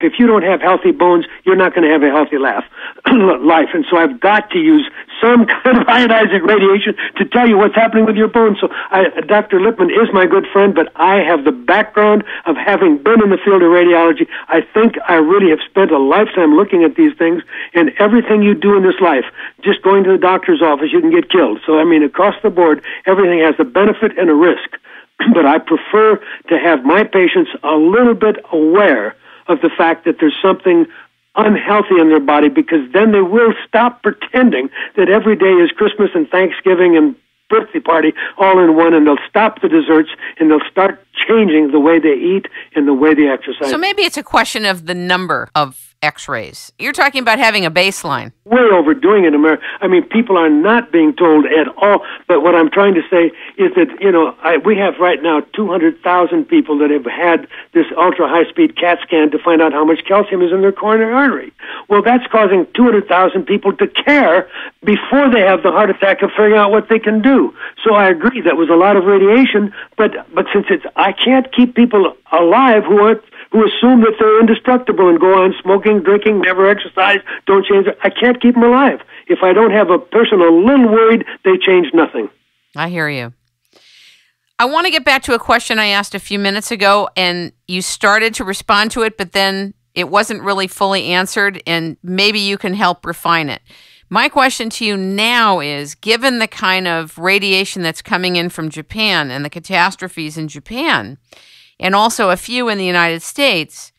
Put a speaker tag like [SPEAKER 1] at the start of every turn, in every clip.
[SPEAKER 1] if you don't have healthy bones, you're not going to have a healthy life. And so I've got to use some kind of ionizing radiation to tell you what's happening with your bones. So Dr. Lippman is my good friend, but I have the background of having been in the field of radiology. I think I really have spent a lifetime looking at these things, and everything you do in this life, just going to the doctor's office, you can get killed. So, I mean, across the board, everything has a benefit and a risk. But I prefer to have my patients a little bit aware of the fact that there's something unhealthy in their body, because then they will stop pretending that every day is Christmas and Thanksgiving and birthday party all in one, and they'll stop the desserts and they'll start changing the way they eat and the way they exercise.
[SPEAKER 2] So maybe it's a question of the number of x-rays. You're talking about having a baseline.
[SPEAKER 1] Way overdoing it in America. I mean, people are not being told at all. But what I'm trying to say is that, we have right now 200,000 people that have had this ultra-high-speed CAT scan to find out how much calcium is in their coronary artery. Well, that's causing 200,000 people to care before they have the heart attack of figuring out what they can do. So I agree that was a lot of radiation, but since I can't keep people alive who assume that they're indestructible and go on smoking, drinking, never exercise, don't change it. I can't keep them alive. If I don't have a person a little worried, they change nothing.
[SPEAKER 2] I hear you. I want to get back to a question I asked a few minutes ago, and you started to respond to it, but then it wasn't really fully answered, and maybe you can help refine it. My question to you now is, given the kind of radiation that's coming in from Japan and the catastrophes in Japan, and also a few in the United States,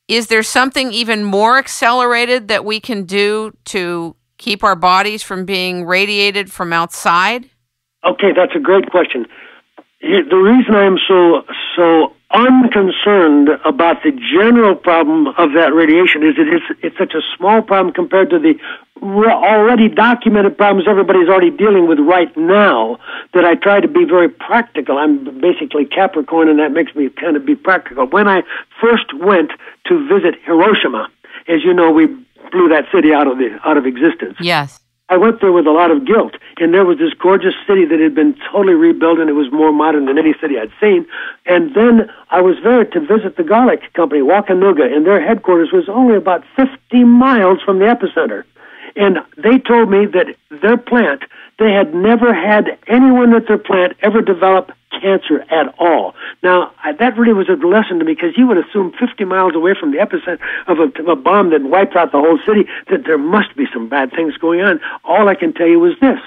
[SPEAKER 2] is there something even more accelerated that we can do to keep our bodies from being radiated from outside? Okay,
[SPEAKER 1] that's a great question. The reason I'm so unconcerned about the general problem of that radiation is it's such a small problem compared to the already documented problems everybody's already dealing with right now, that I try to be very practical. I'm basically Capricorn, and that makes me kind of be practical. When I first went to visit Hiroshima, as you know, we blew that city out of existence.
[SPEAKER 2] Yes.
[SPEAKER 1] I went there with a lot of guilt, and there was this gorgeous city that had been totally rebuilt, and it was more modern than any city I'd seen. And then I was there to visit the garlic company, Wakanuga, and their headquarters was only about 50 miles from the epicenter. And they told me that their plant, they had never had anyone at their plant ever develop cancer at all. Now, that really was a lesson to me, because you would assume 50 miles away from the epicenter of a bomb that wiped out the whole city that there must be some bad things going on. All I can tell you is this.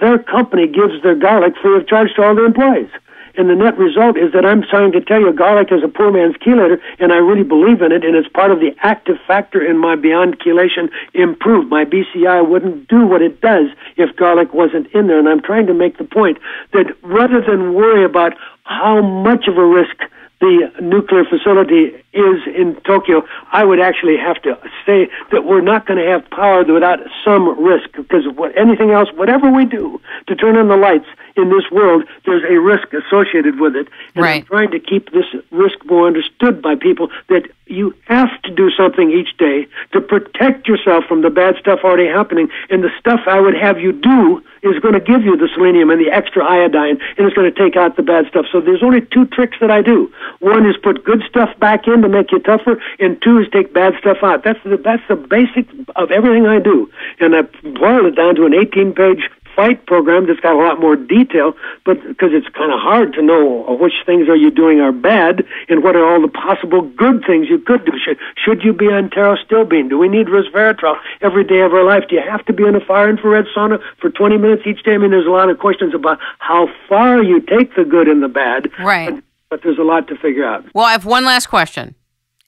[SPEAKER 1] Their company gives their garlic free of charge to all their employees. And the net result is that I'm trying to tell you garlic is a poor man's chelator, and I really believe in it, and it's part of the active factor in my Beyond Chelation Improved. My BCI wouldn't do what it does if garlic wasn't in there. And I'm trying to make the point that rather than worry about how much of a risk the nuclear facility is in Tokyo, I would actually have to say that we're not going to have power without some risk, because anything else, whatever we do to turn on the lights in this world, there's a risk associated with it. And
[SPEAKER 2] right.
[SPEAKER 1] I'm trying to keep this risk more understood by people, that you have to do something each day to protect yourself from the bad stuff already happening. And the stuff I would have you do is going to give you the selenium and the extra iodine, and it's going to take out the bad stuff. So there's only two tricks that I do. One is put good stuff back in to make you tougher, and two is take bad stuff out. That's the basic of everything I do. And I boiled it down to an 18-page fight program that's got a lot more detail, but because it's kind of hard to know which things are you doing are bad and what are all the possible good things you could do. Should you be on pterostilbene? Do we need resveratrol every day of our life? Do you have to be in a far-infrared sauna for 20 minutes each day? I mean, there's a lot of questions about how far you take the good and the bad.
[SPEAKER 2] Right.
[SPEAKER 1] But there's a lot to figure out.
[SPEAKER 2] Well, I have one last question.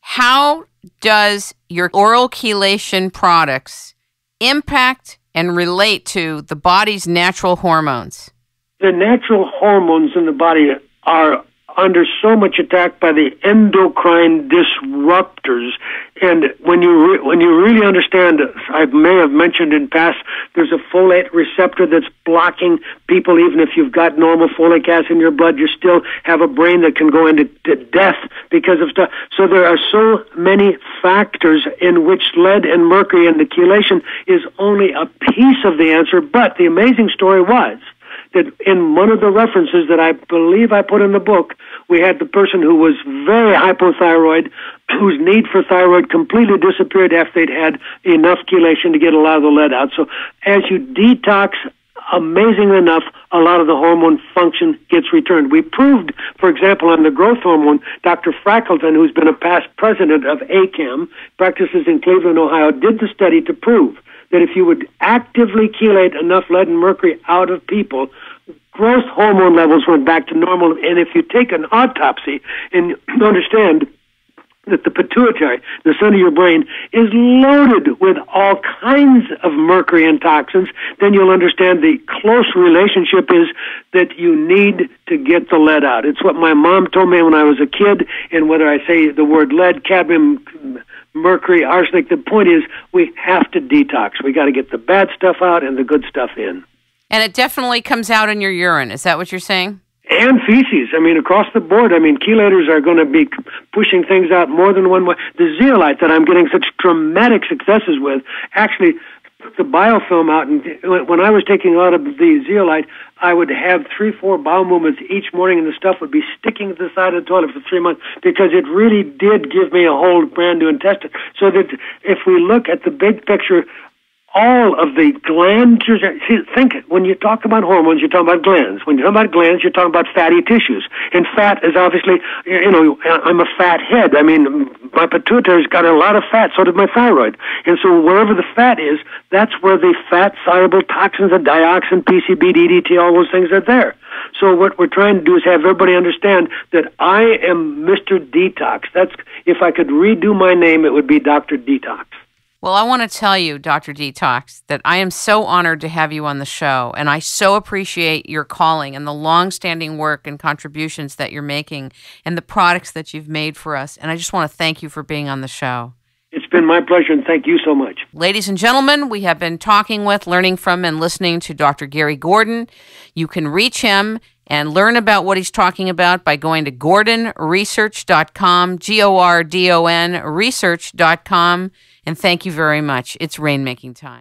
[SPEAKER 2] How does your oral chelation products impact and relate to the body's natural hormones?
[SPEAKER 1] The natural hormones in the body are under so much attack by the endocrine disruptors. And when you really understand, I may have mentioned in past, there's a folate receptor that's blocking people. Even if you've got normal folic acid in your blood, you still have a brain that can go into death because of stuff. So there are so many factors in which lead and mercury and the chelation is only a piece of the answer. But the amazing story was that in one of the references that I believe I put in the book We had the person who was very hypothyroid, whose need for thyroid completely disappeared after they'd had enough chelation to get a lot of the lead out. So as you detox, amazingly enough, a lot of the hormone function gets returned. We proved, for example, on the growth hormone, Dr. Frackleton, who's been a past president of ACAM, practices in Cleveland, Ohio, did the study to prove that if you would actively chelate enough lead and mercury out of people, growth hormone levels went back to normal. And if you take an autopsy and understand that the pituitary, the center of your brain, is loaded with all kinds of mercury and toxins, then you'll understand the close relationship is that you need to get the lead out. It's what my mom told me when I was a kid, and whether I say the word lead, cadmium, mercury, arsenic, the point is we have to detox. We got to get the bad stuff out and the good stuff in.
[SPEAKER 2] And it definitely comes out in your urine. Is that what you're saying?
[SPEAKER 1] And feces. I mean, across the board. I mean, chelators are going to be pushing things out more than one way. The zeolite that I'm getting such dramatic successes with actually took the biofilm out. And when I was taking a lot of the zeolite, I would have 3-4 bowel movements each morning, and the stuff would be sticking to the side of the toilet for 3 months because it really did give me a whole brand new intestine. So that if we look at the big picture, all of the glands, see, think it, when you talk about hormones, you're talking about glands. When you talk about glands, you're talking about fatty tissues. And fat is obviously, I'm a fat head. I mean, my pituitary's got a lot of fat, so did my thyroid. And so wherever the fat is, that's where the fat-soluble toxins, the dioxin, PCB, DDT, all those things are there. So what we're trying to do is have everybody understand that I am Mr. Detox. That's, if I could redo my name, it would be Dr. Detox.
[SPEAKER 2] Well, I want to tell you, Dr. Detox, that I am so honored to have you on the show, and I so appreciate your calling and the long-standing work and contributions that you're making and the products that you've made for us, and I just want to thank you for being on the show.
[SPEAKER 1] It's been my pleasure, and thank you so much.
[SPEAKER 2] Ladies and gentlemen, we have been talking with, learning from, and listening to Dr. Garry Gordon. You can reach him and learn about what he's talking about by going to gordonresearch.com, GORDON research.com. And thank you very much. It's Rainmaking time.